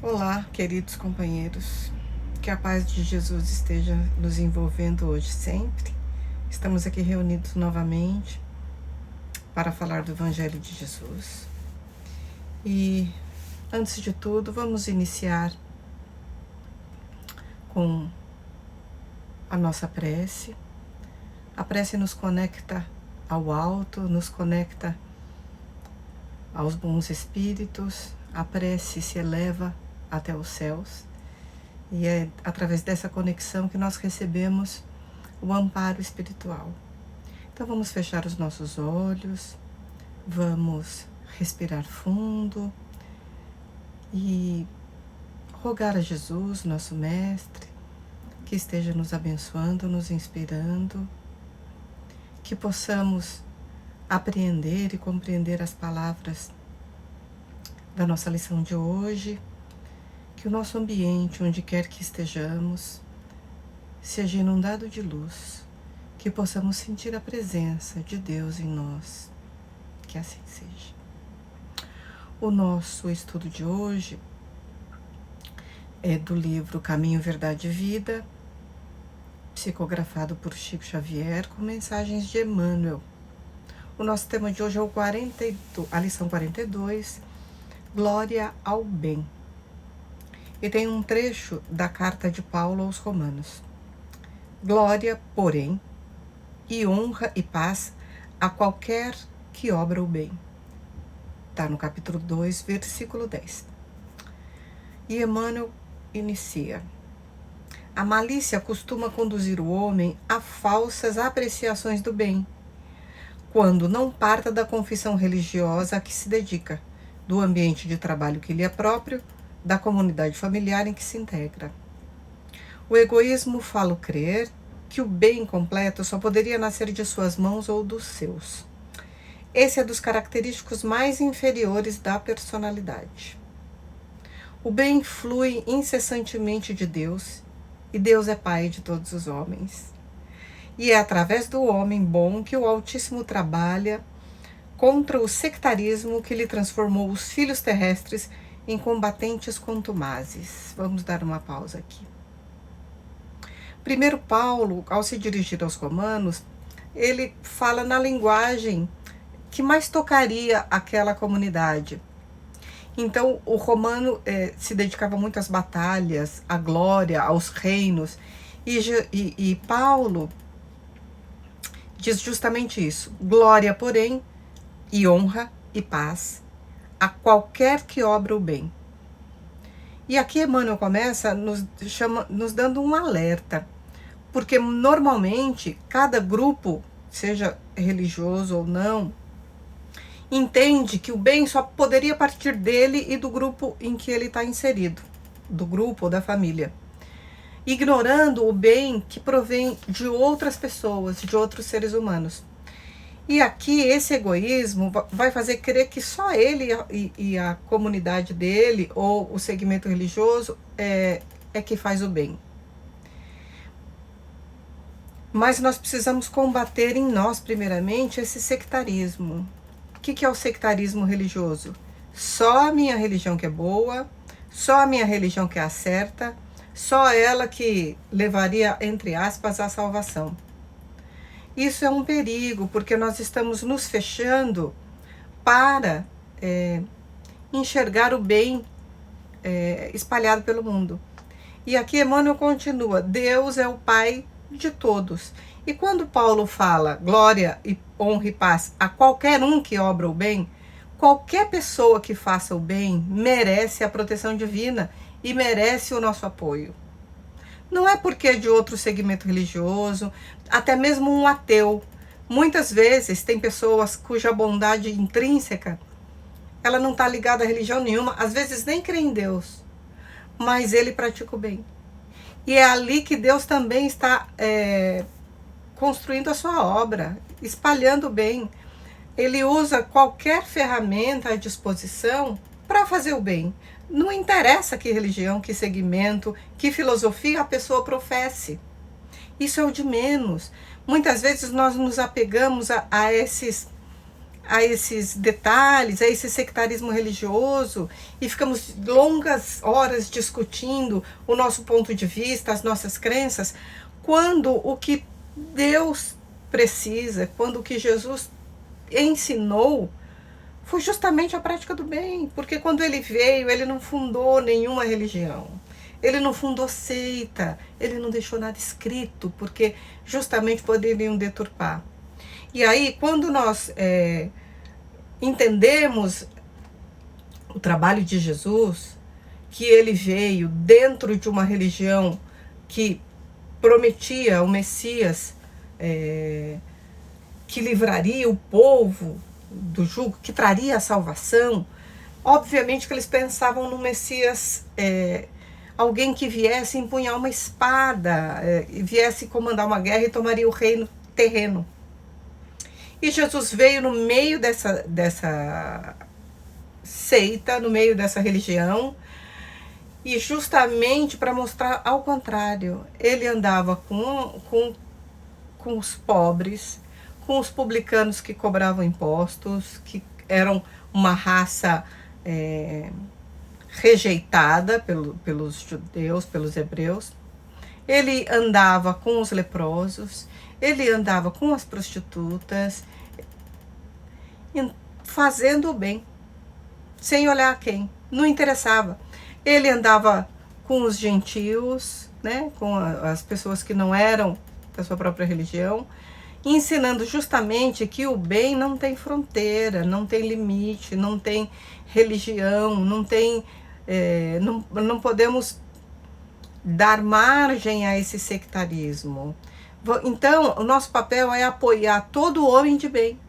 Olá, queridos companheiros, que a paz de Jesus esteja nos envolvendo hoje sempre. Estamos aqui reunidos novamente para falar do Evangelho de Jesus. E, antes de tudo, vamos iniciar com a nossa prece. A prece nos conecta ao alto, nos conecta aos bons espíritos. A prece se eleva até os céus, e é através dessa conexão que nós recebemos o amparo espiritual. Então vamos fechar os nossos olhos, vamos respirar fundo e rogar a Jesus, nosso Mestre, que esteja nos abençoando, nos inspirando, que possamos apreender e compreender as palavras da nossa lição de hoje, que o nosso ambiente, onde quer que estejamos, seja inundado de luz, que possamos sentir a presença de Deus em nós, que assim seja. O nosso estudo de hoje é do livro Caminho, Verdade e Vida, psicografado por Chico Xavier, com mensagens de Emmanuel. O nosso tema de hoje é a lição 42, Glória ao Bem. E tem um trecho da carta de Paulo aos Romanos. Glória, porém, e honra e paz a qualquer que obra o bem. Está no capítulo 2, versículo 10. E Emmanuel inicia. A malícia costuma conduzir o homem a falsas apreciações do bem, quando não parta da confissão religiosa a que se dedica, do ambiente de trabalho que lhe é próprio, da comunidade familiar em que se integra. O egoísmo fala crer que o bem completo só poderia nascer de suas mãos ou dos seus. Esse é dos característicos mais inferiores da personalidade. O bem flui incessantemente de Deus, e Deus é Pai de todos os homens. E é através do homem bom que o Altíssimo trabalha contra o sectarismo que lhe transformou os filhos terrestres em combatentes contumazes. Vamos dar uma pausa aqui. Primeiro Paulo, ao se dirigir aos romanos, ele fala na linguagem que mais tocaria aquela comunidade. Então, o romano se dedicava muito às batalhas, à glória, aos reinos, e Paulo diz justamente isso: glória, porém, e honra e paz a qualquer que obra o bem. E aqui Emmanuel começa nos dando um alerta, porque normalmente cada grupo, seja religioso ou não, entende que o bem só poderia partir dele e do grupo em que ele está inserido, do grupo ou da família, ignorando o bem que provém de outras pessoas, de outros seres humanos. E aqui esse egoísmo vai fazer crer que só ele e a comunidade dele, ou o segmento religioso, é que faz o bem. Mas nós precisamos combater em nós, primeiramente, esse sectarismo. O que é o sectarismo religioso? Só a minha religião que é boa, só a minha religião que é a certa, só ela que levaria, entre aspas, à salvação. Isso é um perigo, porque nós estamos nos fechando para enxergar o bem espalhado pelo mundo. E aqui Emmanuel continua: Deus é o Pai de todos. E quando Paulo fala glória e honra e paz a qualquer um que obra o bem, qualquer pessoa que faça o bem merece a proteção divina e merece o nosso apoio. Não é porque é de outro segmento religioso, até mesmo um ateu. Muitas vezes tem pessoas cuja bondade intrínseca, ela não está ligada a religião nenhuma, às vezes nem crê em Deus, mas ele pratica o bem. E é ali que Deus também está construindo a sua obra, espalhando o bem. Ele usa qualquer ferramenta à disposição para fazer o bem. Não interessa que religião, que segmento, que filosofia a pessoa professe. Isso é o de menos. Muitas vezes nós nos apegamos a esses a esses detalhes, a esse sectarismo religioso, e ficamos longas horas discutindo o nosso ponto de vista, as nossas crenças, quando o que Deus precisa, quando o que Jesus ensinou foi justamente a prática do bem, porque quando ele veio, ele não fundou nenhuma religião, ele não fundou seita, ele não deixou nada escrito, porque justamente poderiam deturpar. E aí, quando nós entendemos o trabalho de Jesus, que ele veio dentro de uma religião que prometia o Messias, que livraria o povo do jugo, que traria a salvação, obviamente que eles pensavam no Messias, alguém que viesse empunhar uma espada, viesse comandar uma guerra e tomaria o reino terreno. E Jesus veio no meio dessa seita, no meio dessa religião, e justamente para mostrar ao contrário. Ele andava com os pobres, com os publicanos que cobravam impostos, que eram uma raça rejeitada pelos judeus, pelos hebreus. Ele andava com os leprosos, ele andava com as prostitutas, fazendo o bem, sem olhar a quem, não interessava. Ele andava com os gentios, né, com as pessoas que não eram da sua própria religião, ensinando justamente que o bem não tem fronteira, não tem limite, não tem religião, não tem, não podemos dar margem a esse sectarismo. Então, o nosso papel é apoiar todo homem de bem,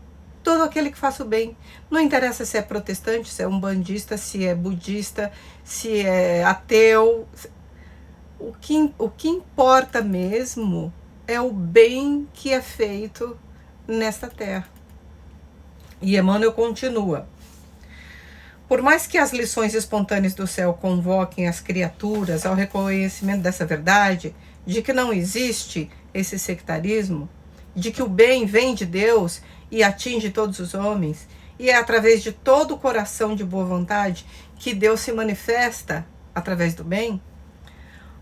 todo aquele que faça o bem. Não interessa se é protestante, se é umbandista, se é budista, se é ateu. O que importa mesmo é o bem que é feito nesta terra. E Emmanuel continua. Por mais que as lições espontâneas do céu convoquem as criaturas ao reconhecimento dessa verdade, de que não existe esse sectarismo, de que o bem vem de Deus e atinge todos os homens, e é através de todo o coração de boa vontade que Deus se manifesta através do bem,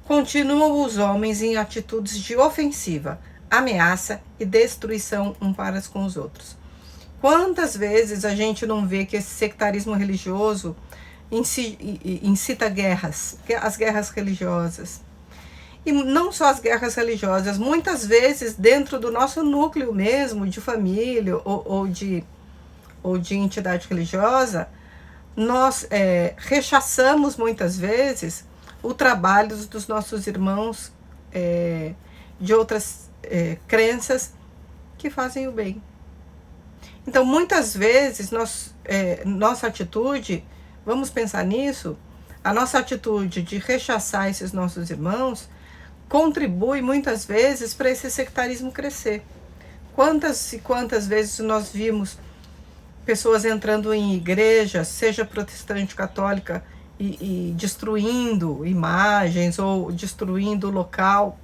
continuam os homens em atitudes de ofensiva, ameaça e destruição uns para com os outros. Quantas vezes a gente não vê que esse sectarismo religioso incita guerras, as guerras religiosas? E não só as guerras religiosas, muitas vezes dentro do nosso núcleo mesmo, de família ou de entidade religiosa, nós rechaçamos muitas vezes o trabalho dos nossos irmãos de outras crenças que fazem o bem. Então, muitas vezes, nossa atitude, vamos pensar nisso, a nossa atitude de rechaçar esses nossos irmãos contribui muitas vezes para esse sectarismo crescer. Quantas e quantas vezes nós vimos pessoas entrando em igrejas, seja protestante, católica, e destruindo imagens ou destruindo o local.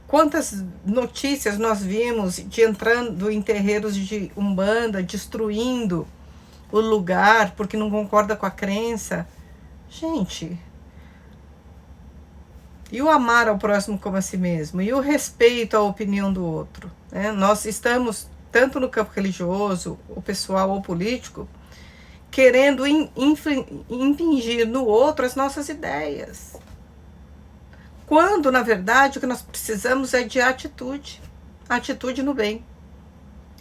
Quantas notícias nós vimos de entrando em terreiros de Umbanda, destruindo o lugar porque não concorda com a crença. Gente, e o amar ao próximo como a si mesmo? E o respeito à opinião do outro? Né? Nós estamos, tanto no campo religioso, ou pessoal ou político, querendo impingir no outro as nossas ideias. Quando, na verdade, o que nós precisamos é de atitude no bem.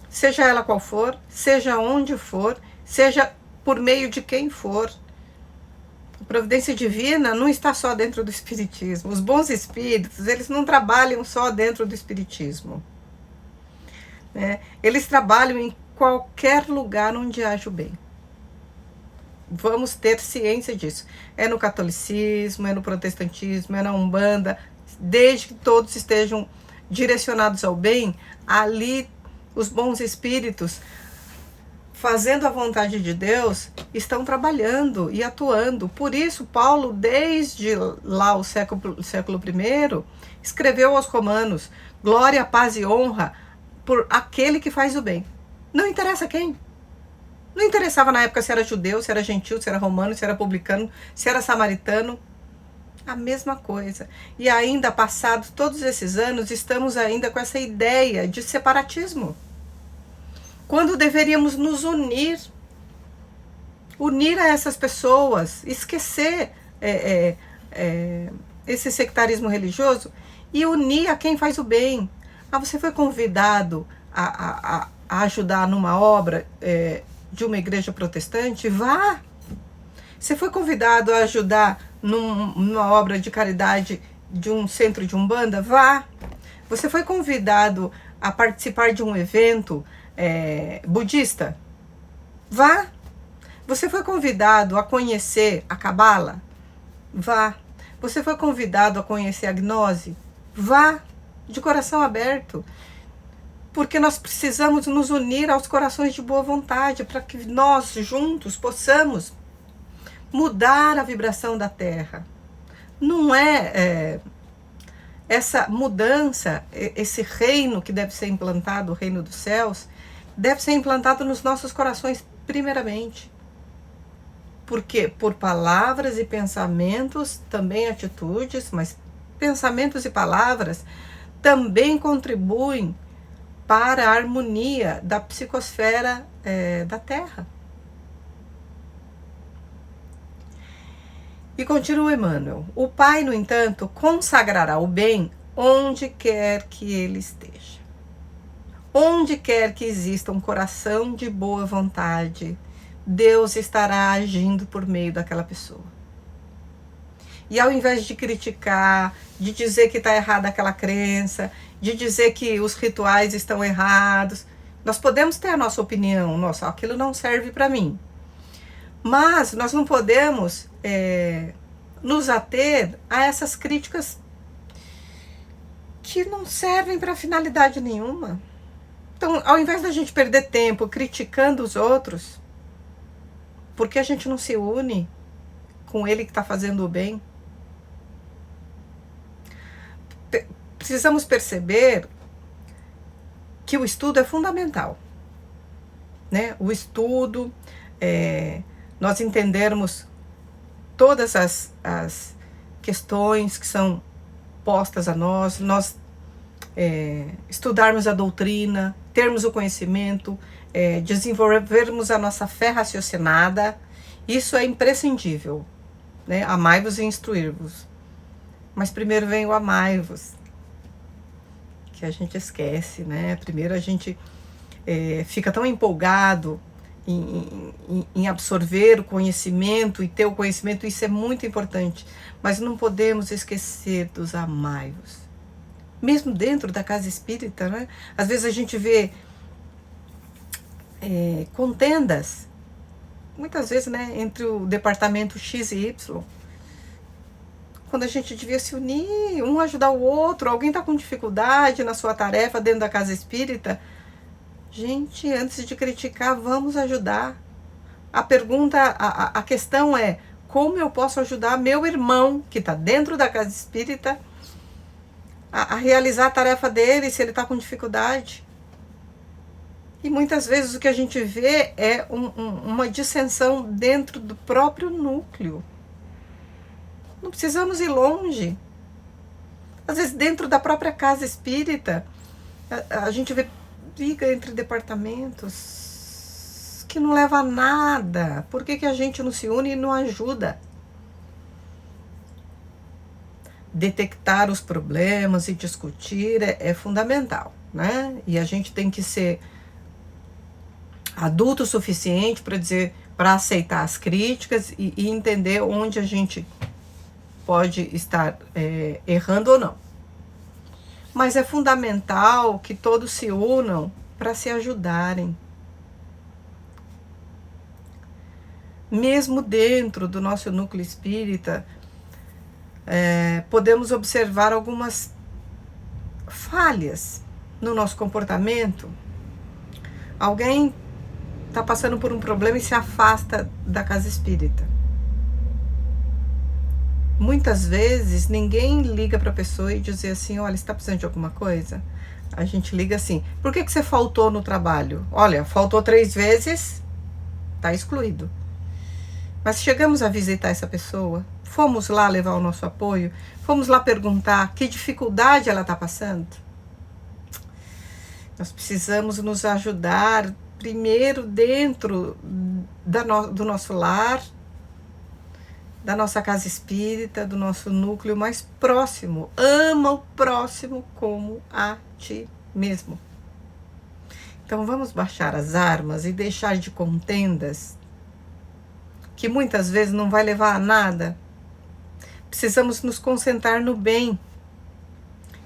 Seja ela qual for, seja onde for, seja por meio de quem for. A providência divina não está só dentro do espiritismo. Os bons espíritos, eles não trabalham só dentro do espiritismo. Né? Eles trabalham em qualquer lugar onde haja o bem. Vamos ter ciência disso. É no catolicismo, é no protestantismo, é na Umbanda. Desde que todos estejam direcionados ao bem, ali os bons espíritos, fazendo a vontade de Deus, estão trabalhando e atuando. Por isso, Paulo, desde lá o século I, escreveu aos Romanos: glória, paz e honra por aquele que faz o bem. Não interessa quem. Não interessava na época se era judeu, se era gentil, se era romano, se era publicano, se era samaritano. A mesma coisa. E ainda passados todos esses anos, estamos ainda com essa ideia de separatismo. Quando deveríamos nos unir. Unir a essas pessoas, esquecer esse sectarismo religioso e unir a quem faz o bem. Você foi convidado a ajudar numa obra de uma igreja protestante? Vá! Você foi convidado a ajudar numa obra de caridade de um centro de Umbanda? Vá! Você foi convidado a participar de um evento budista? Vá! Você foi convidado a conhecer a Cabala? Vá. Você foi convidado a conhecer a Gnose? Vá, de coração aberto. Porque nós precisamos nos unir aos corações de boa vontade, para que nós juntos possamos mudar a vibração da Terra. Não essa mudança, esse reino que deve ser implantado, o reino dos céus, deve ser implantado nos nossos corações primeiramente. Porque por palavras e pensamentos, também atitudes, mas pensamentos e palavras também contribuem para a harmonia da psicosfera da Terra. E continua Emmanuel. O Pai, no entanto, consagrará o bem onde quer que ele esteja. Onde quer que exista um coração de boa vontade, Deus estará agindo por meio daquela pessoa. E ao invés de criticar, de dizer que está errada aquela crença, de dizer que os rituais estão errados, nós podemos ter a nossa opinião, nossa, aquilo não serve para mim. Mas nós não podemos nos ater a essas críticas que não servem para finalidade nenhuma. Então, ao invés da gente perder tempo criticando os outros, por que a gente não se une com ele que está fazendo o bem? Precisamos perceber que o estudo é fundamental, né? O estudo, nós entendermos todas as questões que são postas a nós estudarmos a doutrina, termos o conhecimento, desenvolvermos a nossa fé raciocinada, isso é imprescindível, né? Amai-vos e instruir-vos. Mas primeiro vem o amai-vos, que a gente esquece, né? Primeiro a gente fica tão empolgado em absorver o conhecimento e ter o conhecimento, isso é muito importante, mas não podemos esquecer dos amai-vos. Mesmo dentro da casa espírita, né? Às vezes a gente vê contendas, muitas vezes, né, entre o departamento X e Y, quando a gente devia se unir, um ajudar o outro. Alguém está com dificuldade na sua tarefa dentro da casa espírita, gente, antes de criticar, vamos ajudar. A pergunta, a questão é, como eu posso ajudar meu irmão que está dentro da casa espírita a realizar a tarefa dele, se ele está com dificuldade? E muitas vezes o que a gente vê é uma dissensão dentro do próprio núcleo. Não precisamos ir longe. Às vezes dentro da própria casa espírita, a gente vê briga entre departamentos que não leva a nada. Por que a gente não se une e não ajuda? Detectar os problemas e discutir é fundamental, né? E a gente tem que ser adulto o suficiente para aceitar as críticas e entender onde a gente pode estar errando ou não. Mas é fundamental que todos se unam para se ajudarem. Mesmo dentro do nosso núcleo espírita, podemos observar algumas falhas no nosso comportamento. Alguém está passando por um problema e se afasta da casa espírita. Muitas vezes ninguém liga para a pessoa e diz assim, olha, você está precisando de alguma coisa? A gente liga assim: por que você faltou no trabalho? Olha, faltou 3 vezes, tá excluído. Mas chegamos a visitar essa pessoa, fomos lá levar o nosso apoio, fomos lá perguntar que dificuldade ela está passando. Nós precisamos nos ajudar primeiro dentro do nosso lar, da nossa casa espírita, do nosso núcleo mais próximo. Ama o próximo como a ti mesmo. Então vamos baixar as armas e deixar de contendas, que muitas vezes não vai levar a nada. Precisamos nos concentrar no bem.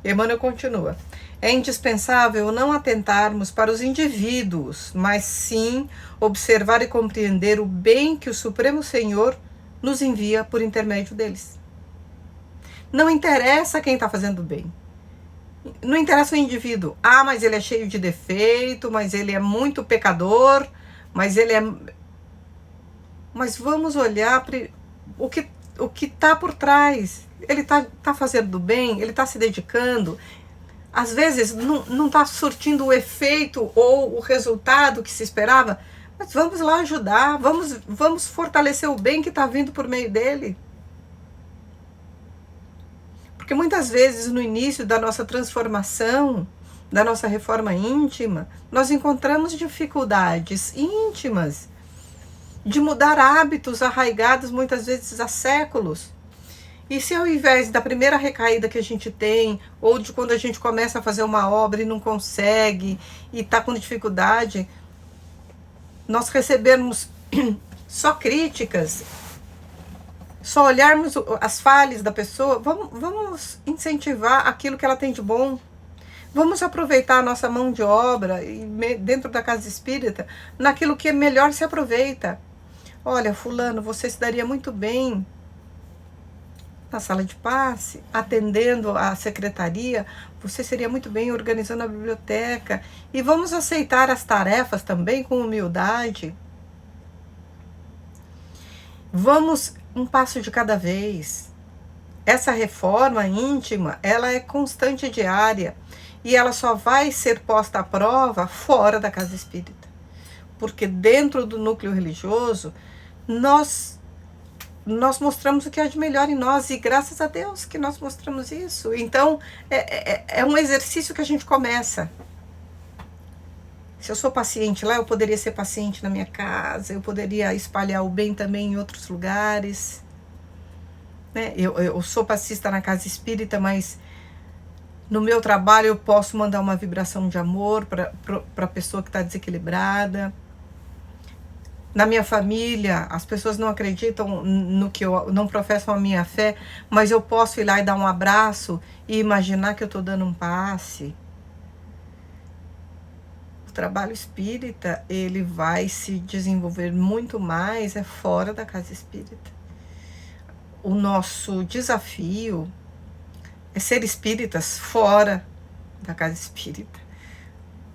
Emmanuel continua: é indispensável não atentarmos para os indivíduos, mas sim observar e compreender o bem que o Supremo Senhor nos envia por intermédio deles. Não interessa quem está fazendo bem. Não interessa o indivíduo. Ah, mas ele é cheio de defeito, mas ele é muito pecador, mas ele é... Mas vamos olhar o que está por trás. Ele tá fazendo bem, ele está se dedicando. Às vezes não está surtindo o efeito ou o resultado que se esperava, mas vamos lá ajudar, vamos fortalecer o bem que está vindo por meio dele. Porque muitas vezes no início da nossa transformação, da nossa reforma íntima, nós encontramos dificuldades íntimas de mudar hábitos arraigados muitas vezes há séculos. E se ao invés da primeira recaída que a gente tem, ou de quando a gente começa a fazer uma obra e não consegue, e está com dificuldade, nós recebermos só críticas, só olharmos as falhas da pessoa, vamos incentivar aquilo que ela tem de bom. Vamos aproveitar a nossa mão de obra dentro da casa espírita, naquilo que melhor se aproveita. Olha, fulano, você se daria muito bem na sala de passe, atendendo a secretaria, você seria muito bem organizando a biblioteca. E vamos aceitar as tarefas também com humildade. Vamos um passo de cada vez. Essa reforma íntima, ela é constante e diária. E ela só vai ser posta à prova fora da casa espírita. Porque dentro do núcleo religioso, nós mostramos o que há de melhor em nós, e graças a Deus que nós mostramos isso. Então, é um exercício que a gente começa. Se eu sou paciente lá, eu poderia ser paciente na minha casa, eu poderia espalhar o bem também em outros lugares. Né? Eu sou passista na casa espírita, mas no meu trabalho eu posso mandar uma vibração de amor para a pessoa que está desequilibrada. Na minha família, as pessoas não acreditam no que eu... não professam a minha fé, mas eu posso ir lá e dar um abraço e imaginar que eu estou dando um passe. O trabalho espírita, ele vai se desenvolver muito mais fora da casa espírita. O nosso desafio é ser espíritas fora da casa espírita.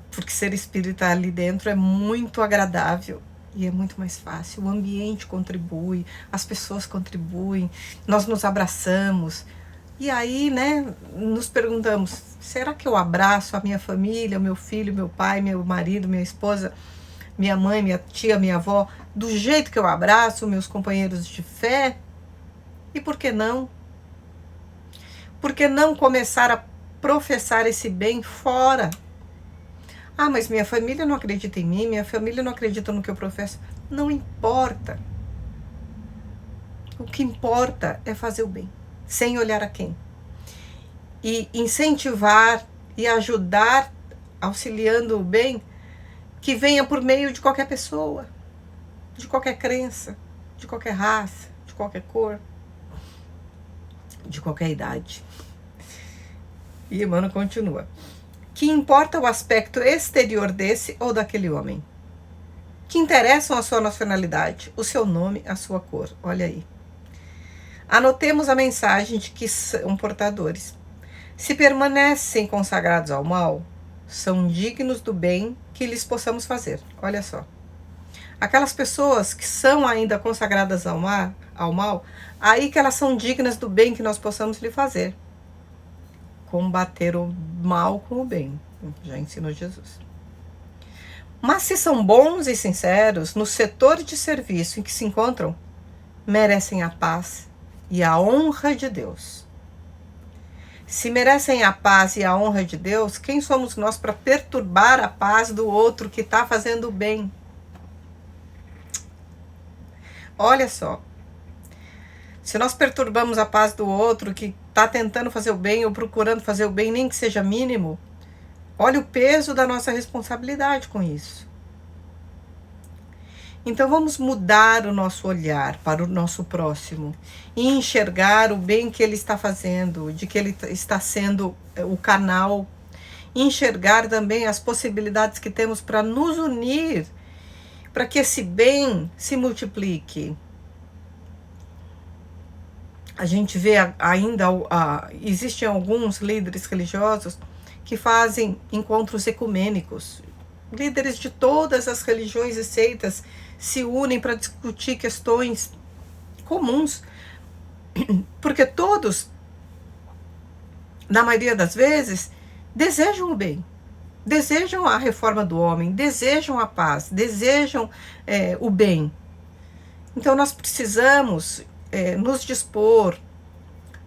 Porque ser espírita ali dentro é muito agradável. E é muito mais fácil, o ambiente contribui, as pessoas contribuem, nós nos abraçamos. E aí, né, nos perguntamos, será que eu abraço a minha família, meu filho, meu pai, meu marido, minha esposa, minha mãe, minha tia, minha avó, do jeito que eu abraço meus companheiros de fé? E por que não? Por que não começar a professar esse bem fora? Ah, mas minha família não acredita em mim, minha família não acredita no que eu professo. Não importa. O que importa é fazer o bem, sem olhar a quem. E incentivar e ajudar, auxiliando o bem, que venha por meio de qualquer pessoa, de qualquer crença, de qualquer raça, de qualquer cor, de qualquer idade. E Emmanuel continua: que importa o aspecto exterior desse ou daquele homem? Que interessam a sua nacionalidade, o seu nome, a sua cor. Olha aí. Anotemos a mensagem de que são portadores. Se permanecem consagrados ao mal, são dignos do bem que lhes possamos fazer. Olha só. Aquelas pessoas que são ainda consagradas ao mal, aí que elas são dignas do bem que nós possamos lhe fazer. Combater o mal com o bem. Já ensinou Jesus. Mas se são bons e sinceros no setor de serviço em que se encontram, merecem a paz e a honra de Deus. Se merecem a paz e a honra de Deus, quem somos nós para perturbar a paz do outro que está fazendo o bem? Olha só, se nós perturbamos a paz do outro que está tentando fazer o bem ou procurando fazer o bem, nem que seja mínimo, olha o peso da nossa responsabilidade com isso. Então vamos mudar o nosso olhar para o nosso próximo e enxergar o bem que ele está fazendo, de que ele está sendo o canal, enxergar também as possibilidades que temos para nos unir, para que esse bem se multiplique. A gente vê ainda, existem alguns líderes religiosos que fazem encontros ecumênicos. Líderes de todas as religiões e seitas se unem para discutir questões comuns, porque todos, na maioria das vezes, desejam o bem, desejam a reforma do homem, desejam a paz, desejam o bem. Então nós precisamos nos dispor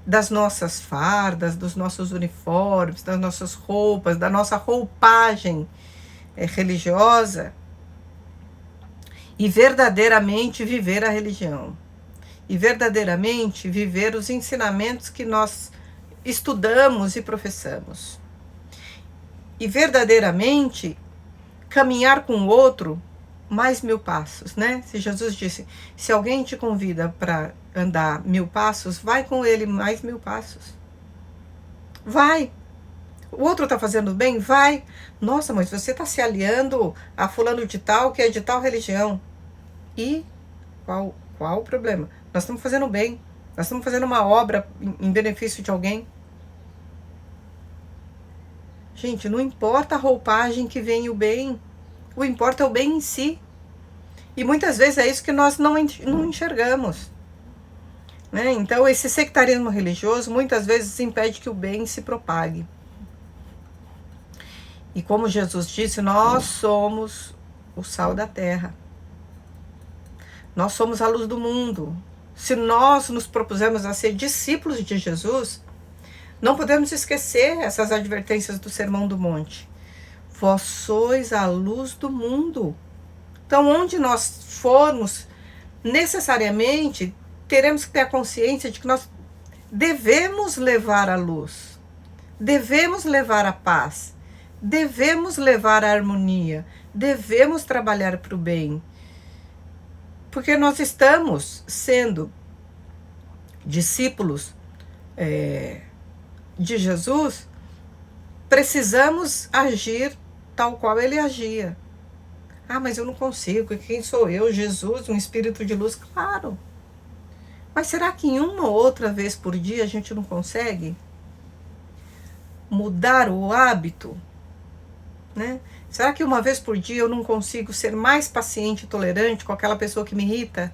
das nossas fardas, dos nossos uniformes, das nossas roupas, da nossa roupagem religiosa, e verdadeiramente viver a religião, e verdadeiramente viver os ensinamentos que nós estudamos e professamos, e verdadeiramente caminhar com o outro mais 1000 passos, né? Se Jesus disse, se alguém te convida para andar 1000 passos, vai com ele mais 1000 passos. Vai. O outro está fazendo bem? Vai. Nossa, mas você está se aliando a fulano de tal, que é de tal religião. E qual o problema? Nós estamos fazendo bem. Nós estamos fazendo uma obra em benefício de alguém. Gente, não importa a roupagem que vem o bem. O importa é o bem em si. E muitas vezes é isso que nós não enxergamos. Né? Então, esse sectarismo religioso muitas vezes impede que o bem se propague. E como Jesus disse, nós somos o sal da terra. Nós somos a luz do mundo. Se nós nos propusemos a ser discípulos de Jesus, não podemos esquecer essas advertências do Sermão do Monte. Vós sois a luz do mundo. Então, onde nós formos, necessariamente, teremos que ter a consciência de que nós devemos levar a luz, devemos levar a paz, devemos levar a harmonia, devemos trabalhar para o bem. Porque nós estamos sendo discípulos de Jesus, precisamos agir tal qual ele agia. Ah, mas eu não consigo, quem sou eu? Jesus, um espírito de luz? Claro. Mas será que em uma ou outra vez por dia a gente não consegue mudar o hábito? Né? Será que uma vez por dia eu não consigo ser mais paciente e tolerante com aquela pessoa que me irrita?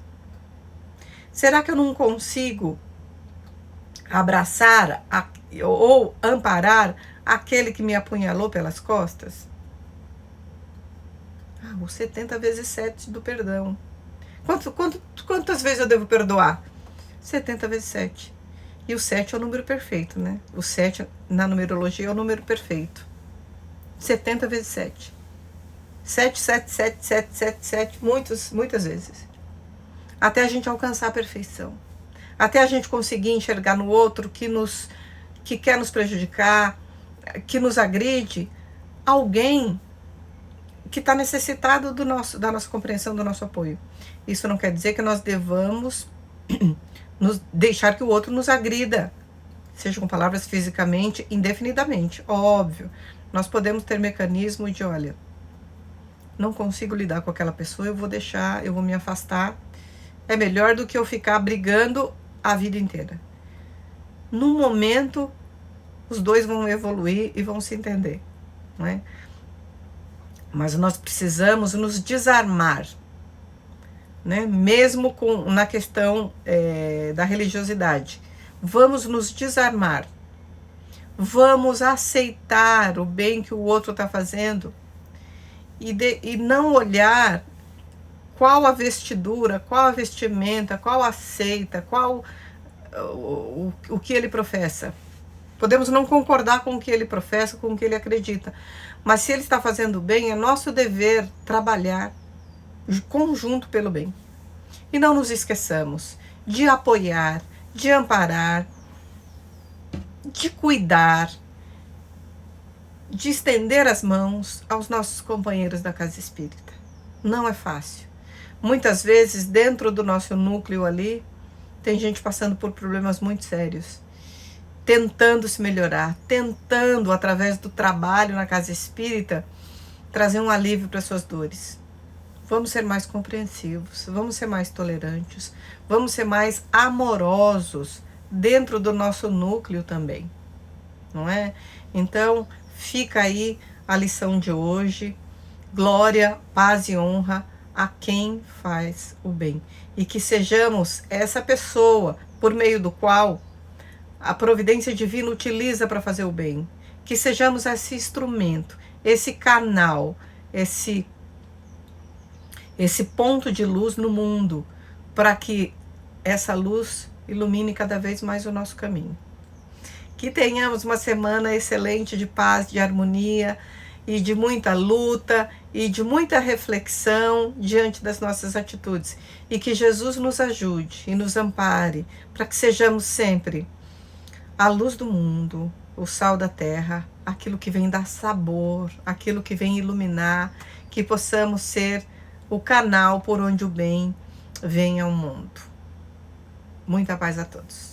Será que eu não consigo abraçar ou amparar aquele que me apunhalou pelas costas? O 70 vezes 7 do perdão. Quantas vezes eu devo perdoar? 70 vezes 7. E o 7 é o número perfeito, né? O 7 na numerologia é o número perfeito. 70 vezes 7. 7, 7, 7, 7, 7, 7, muitas vezes. Até a gente alcançar a perfeição. Até a gente conseguir enxergar no outro que quer nos prejudicar, que nos agride, alguém que está necessitado da nossa compreensão, do nosso apoio. Isso não quer dizer que nós devamos deixar que o outro nos agrida, seja com palavras fisicamente, indefinidamente. Óbvio, nós podemos ter mecanismo de, olha, não consigo lidar com aquela pessoa, eu vou me afastar. É melhor do que eu ficar brigando a vida inteira. Num momento, os dois vão evoluir e vão se entender, não é? Mas nós precisamos nos desarmar, né? Mesmo na questão da religiosidade. Vamos nos desarmar. Vamos aceitar o bem que o outro está fazendo e não olhar qual a vestidura, qual a vestimenta, qual a seita, qual o que ele professa. Podemos não concordar com o que ele professa, com o que ele acredita, mas se ele está fazendo bem, é nosso dever trabalhar conjunto pelo bem. E não nos esqueçamos de apoiar, de amparar, de cuidar, de estender as mãos aos nossos companheiros da casa espírita. Não é fácil. Muitas vezes, dentro do nosso núcleo ali, tem gente passando por problemas muito sérios, tentando se melhorar, tentando, através do trabalho na casa espírita, trazer um alívio para suas dores. Vamos ser mais compreensivos, vamos ser mais tolerantes, vamos ser mais amorosos dentro do nosso núcleo também, não é? Então, fica aí a lição de hoje. Glória, paz e honra a quem faz o bem. E que sejamos essa pessoa por meio do qual a providência divina utiliza para fazer o bem. Que sejamos esse instrumento, esse canal, esse ponto de luz no mundo, para que essa luz ilumine cada vez mais o nosso caminho. Que tenhamos uma semana excelente de paz, de harmonia e de muita luta e de muita reflexão diante das nossas atitudes. E que Jesus nos ajude e nos ampare para que sejamos sempre a luz do mundo, o sal da terra, aquilo que vem dar sabor, aquilo que vem iluminar, que possamos ser o canal por onde o bem vem ao mundo. Muita paz a todos.